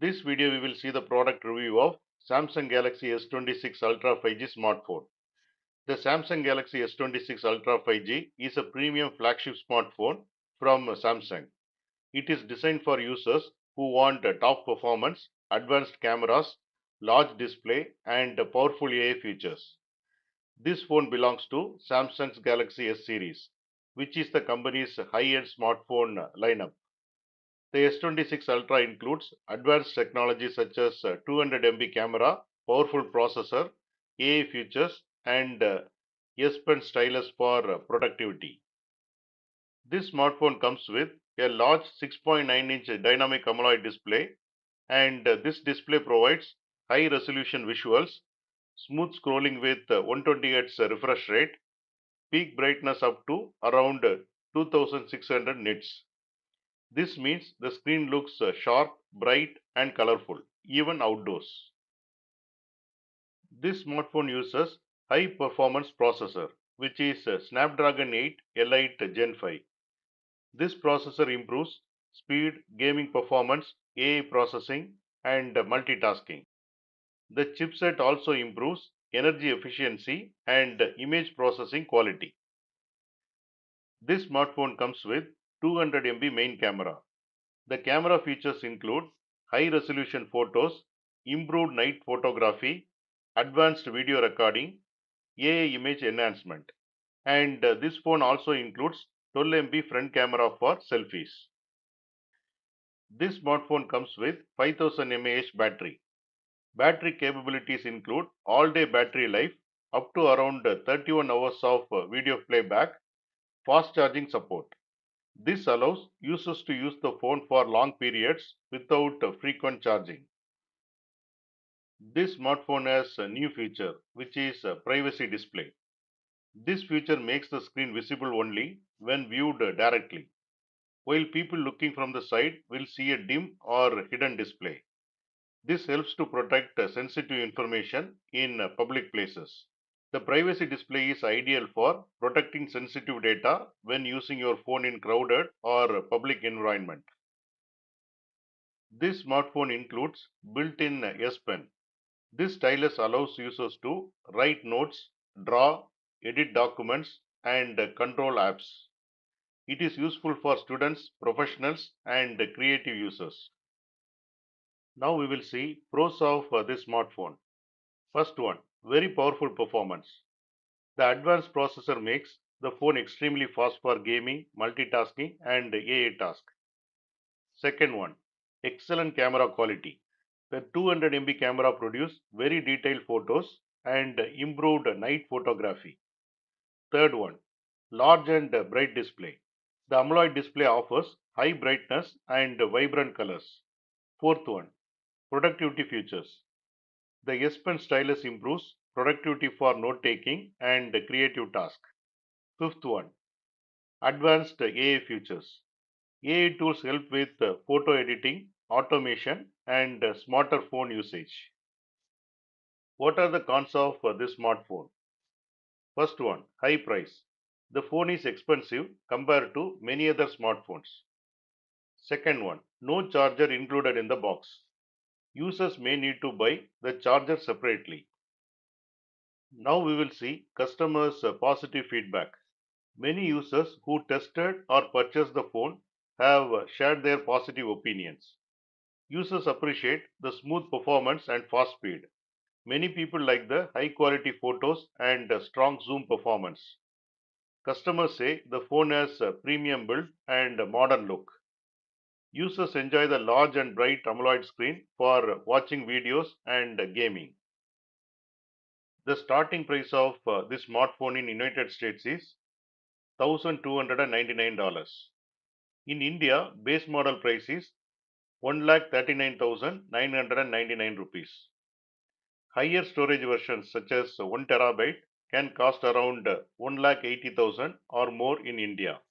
This video we will see the product review of Samsung Galaxy S26 Ultra 5G smartphone. The Samsung Galaxy S26 Ultra 5G is a premium flagship smartphone from Samsung. It is designed for users who want top performance, advanced cameras, large display and powerful AI features. This phone belongs to Samsung's Galaxy S series, which is the company's high-end smartphone lineup. The S26 Ultra includes advanced technology such as 200 MP camera, powerful processor, AI features, and S Pen stylus for productivity. This smartphone comes with a large 6.9-inch dynamic AMOLED display, and this display provides high-resolution visuals, smooth scrolling with 120 Hz refresh rate, peak brightness up to around 2600 nits. This means the screen looks sharp, bright and colorful, even outdoors. This smartphone uses high performance processor, which is Snapdragon 8 Elite Gen 5. This processor improves speed, gaming performance, AI processing and multitasking. The chipset also improves energy efficiency and image processing quality. This smartphone comes with 200 MP main camera. The camera features include high-resolution photos, improved night photography, advanced video recording, AI image enhancement. And this phone also includes 12 MP front camera for selfies. This smartphone comes with 5000 mAh battery. Battery capabilities include all-day battery life up to around 31 hours of video playback, fast charging support. This allows users to use the phone for long periods without frequent charging. This smartphone has a new feature, which is a privacy display. This feature makes the screen visible only when viewed directly, while people looking from the side will see a dim or hidden display. This helps to protect sensitive information in public places. The privacy display is ideal for protecting sensitive data when using your phone in crowded or public environment. This smartphone includes built-in S Pen. This stylus allows users to write notes, draw, edit documents, and control apps. It is useful for students, professionals, and creative users. Now we will see pros of this smartphone. First one, very powerful performance. The advanced processor makes the phone extremely fast for gaming, multitasking, and AI tasks. Second one, excellent camera quality. The 200 MP camera produces very detailed photos and improved night photography. Third one, large and bright display. The AMOLED display offers high brightness and vibrant colors. Fourth one, productivity features. The S Pen stylus improves productivity for note taking and creative tasks. Fifth one, advanced AI features. AI tools help with photo editing, automation, and smarter phone usage. What are the cons of this smartphone? First one, high price. The phone is expensive compared to many other smartphones. Second one, no charger included in the box. Users may need to buy the charger separately. Now we will see customers' positive feedback. Many users who tested or purchased the phone have shared their positive opinions. Users appreciate the smooth performance and fast speed. Many people like the high quality photos and strong zoom performance. Customers say the phone has a premium build and a modern look. Users enjoy the large and bright AMOLED screen for watching videos and gaming. The starting price of this smartphone in United States is $1,299. In India, base model price is 1,39,999 rupees. Higher storage versions such as 1 terabyte can cost around 1,80,000 or more in India.